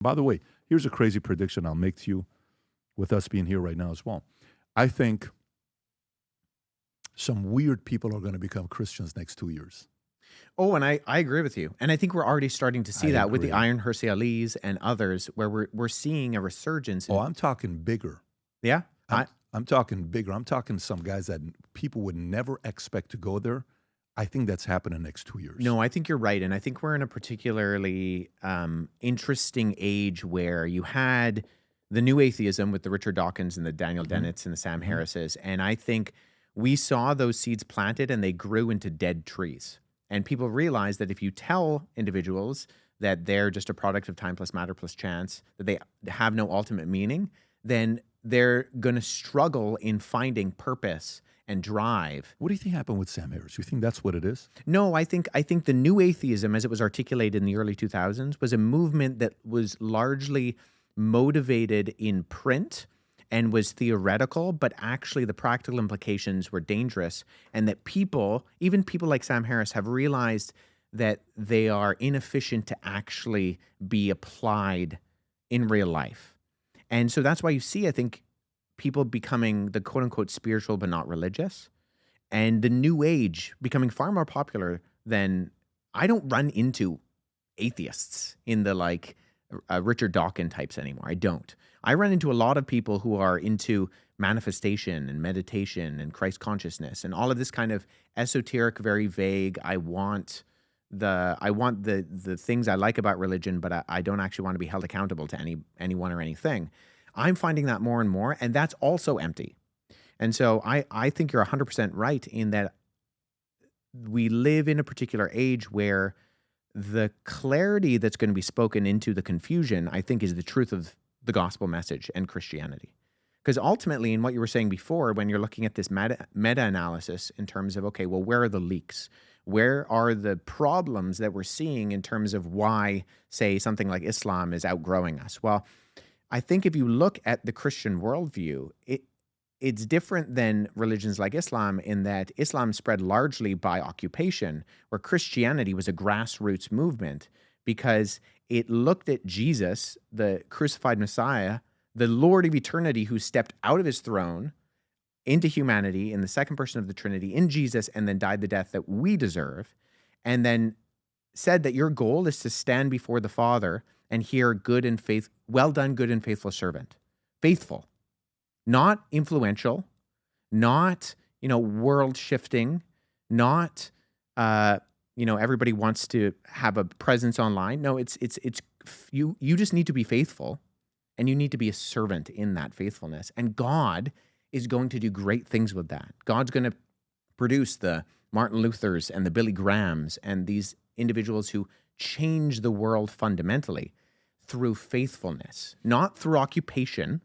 By the way, here's a crazy prediction I'll make to you with us being here right now as well. I think some weird people are going to become Christians next 2 years. Oh, and I agree with you. And I think we're already starting to see that with the Iron Hersey Alis and others, where we're seeing a resurgence. I'm talking bigger. Yeah? I'm talking bigger. I'm talking some guys that people would never expect to go there. I think that's happening next 2 years. No, I think you're right. And I think we're in a particularly interesting age where you had the new atheism with the Richard Dawkins and the Daniel Dennett's and the Sam Harris's. And I think we saw those seeds planted and they grew into dead trees. And people realize that if you tell individuals that they're just a product of time plus matter plus chance, that they have no ultimate meaning, then they're going to struggle in finding purpose and drive. What do you think happened with Sam Harris? You think that's what it is? No, I think the new atheism, as it was articulated in the early 2000s, was a movement that was largely motivated in print and was theoretical, but actually the practical implications were dangerous, and that people, even people like Sam Harris, have realized that they are inefficient to actually be applied in real life. And so that's why you see, I think, people becoming the quote-unquote spiritual but not religious, and the new age becoming far more popular than... I don't run into atheists in the Richard Dawkins types anymore. I don't. I run into a lot of people who are into manifestation and meditation and Christ consciousness and all of this kind of esoteric, very vague. I want the things I like about religion, but I don't actually want to be held accountable to anyone or anything. I'm finding that more and more, and that's also empty. And so I think you're 100% right in that we live in a particular age where the clarity that's going to be spoken into the confusion, I think, is the truth of the gospel message and Christianity. Because ultimately, in what you were saying before, when you're looking at this meta-analysis in terms of, okay, well, where are the leaks? Where are the problems that we're seeing in terms of why, say, something like Islam is outgrowing us? Well, I think if you look at the Christian worldview, it's different than religions like Islam in that Islam spread largely by occupation, where Christianity was a grassroots movement because it looked at Jesus, the crucified Messiah, the Lord of eternity who stepped out of his throne into humanity in the second person of the Trinity in Jesus and then died the death that we deserve, and then said that your goal is to stand before the Father and hear well done, good and faithful servant. Faithful. Not influential, not, world shifting, not, everybody wants to have a presence online. No, it's you just need to be faithful, and you need to be a servant in that faithfulness. And God is going to do great things with that. God's going to produce the Martin Luthers and the Billy Grahams and these individuals who change the world fundamentally through faithfulness, not through occupation,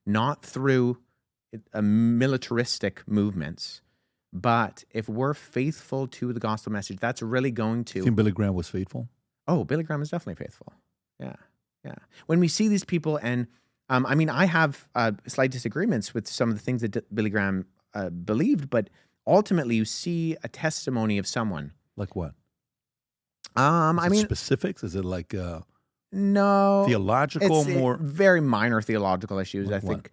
not through militaristic movements, but if we're faithful to the gospel message, that's really going to... You think Billy Graham was faithful? Oh, Billy Graham is definitely faithful. Yeah. When we see these people, and I have slight disagreements with some of the things that Billy Graham believed, but ultimately you see a testimony of someone. Like what? Specifics? Is it like... No. Theological, more... very minor theological issues, I think.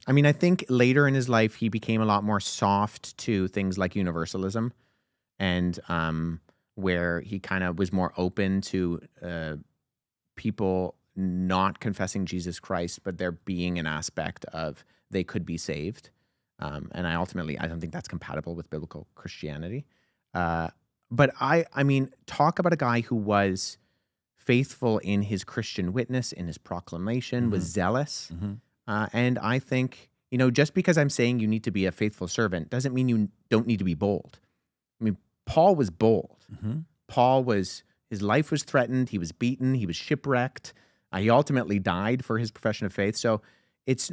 I think later in his life, he became a lot more soft to things like universalism and where he kind of was more open to people not confessing Jesus Christ, but there being an aspect of they could be saved. And I don't think that's compatible with biblical Christianity. But talk about a guy who was faithful in his Christian witness, in his proclamation, was zealous. And I think, just because I'm saying you need to be a faithful servant doesn't mean you don't need to be bold. Paul was bold. His life was threatened. He was beaten. He was shipwrecked. He ultimately died for his profession of faith. So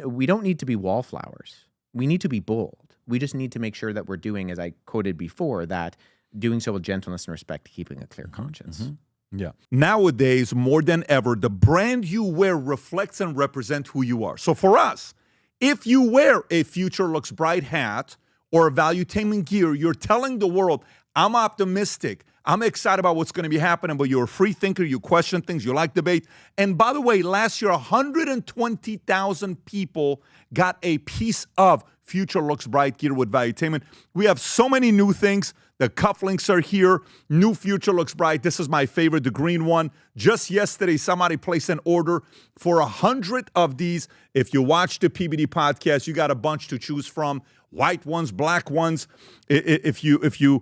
we don't need to be wallflowers. We need to be bold. We just need to make sure that we're doing, as I quoted before, that doing so with gentleness and respect, keeping a clear conscience. Yeah. Nowadays, more than ever, the brand you wear reflects and represents who you are. So for us, if you wear a Future Looks Bright hat or a Valuetainment gear, you're telling the world, I'm optimistic. I'm excited about what's going to be happening, but you're a free thinker. You question things. You like debate. And by the way, last year, 120,000 people got a piece of Future Looks Bright gear with Valuetainment. We have so many new things. The cufflinks are here. New Future Looks Bright. This is my favorite, the green one. Just yesterday, somebody placed an order for 100 of these. If you watch the PBD podcast, you got a bunch to choose from. White ones, black ones. If you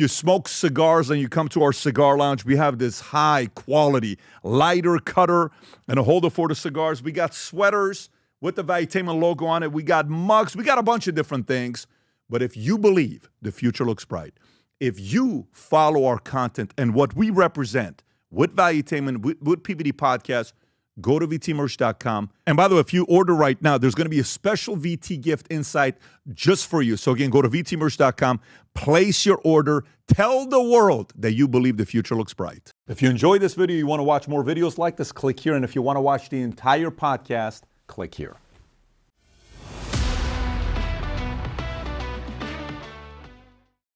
smoke cigars and you come to our cigar lounge, we have this high quality lighter cutter and a holder for the cigars. We got sweaters with the Valuetainment logo on it. We got mugs. We got a bunch of different things. But if you believe the future looks bright, if you follow our content and what we represent with Valuetainment, with PBD Podcast, go to vtmerch.com. And by the way, if you order right now, there's going to be a special VT gift inside just for you. So again, go to vtmerch.com, place your order, tell the world that you believe the future looks bright. If you enjoyed this video, you want to watch more videos like this, click here. And if you want to watch the entire podcast, click here.